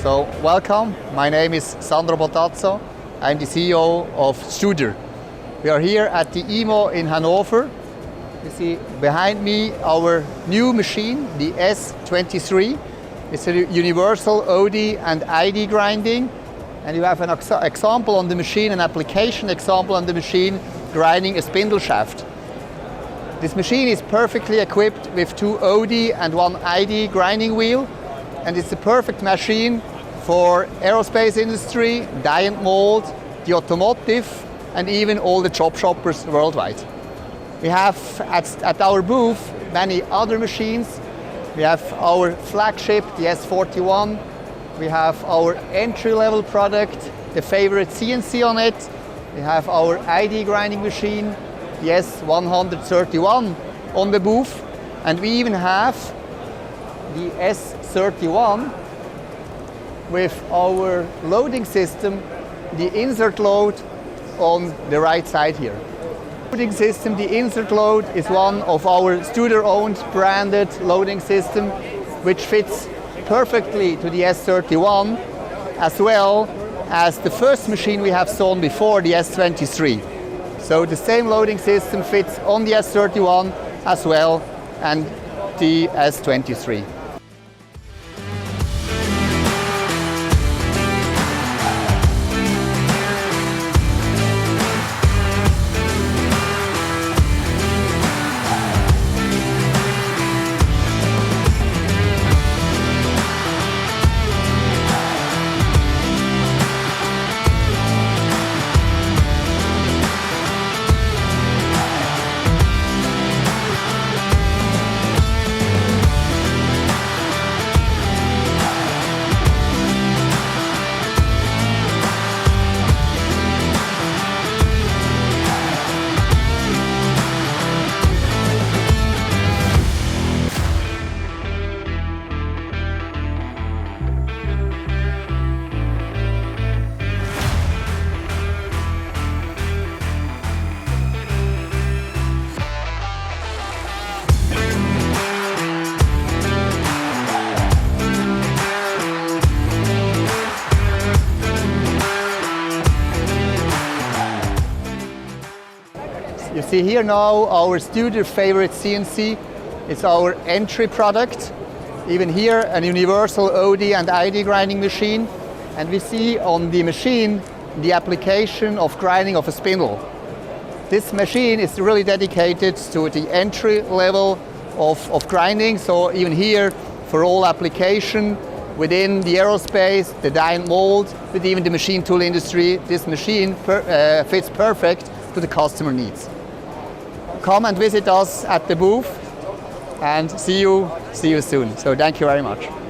So welcome, my name is Sandro Bottazzo. I'm the CEO of Studer. We are here at the EMO in Hannover. You see behind me our new machine, the S23. It's a universal OD and ID grinding. And you have an example on the machine, an application example on the machine, grinding a spindle shaft. This machine is perfectly equipped with 2 OD and 1 ID grinding wheel. And it's a perfect machine for aerospace industry, die and mold, the automotive, and even all the job shoppers worldwide. We have at our booth many other machines. We have our flagship, the S31. We have our entry-level product, the favoritCNC on it. We have our ID grinding machine, the S131 on the booth. And we even have the S31 with our loading system, the insert load on the right side here. Loading system, the insert load is one of our Studer-owned branded loading system, which fits perfectly to the S31, as well as the first machine we have shown before, the S23. So the same loading system fits on the S31 as well and the S23. You see here now our Studer favoritCNC. It's our entry product. Even here a universal OD and ID grinding machine. And we see on the machine the application of grinding of a spindle. This machine is really dedicated to the entry level of grinding. So even here for all application within the aerospace, the die and mold, with even the machine tool industry, this machine fits perfect to the customer needs. Come and visit us at the booth and see you soon. So thank you very much.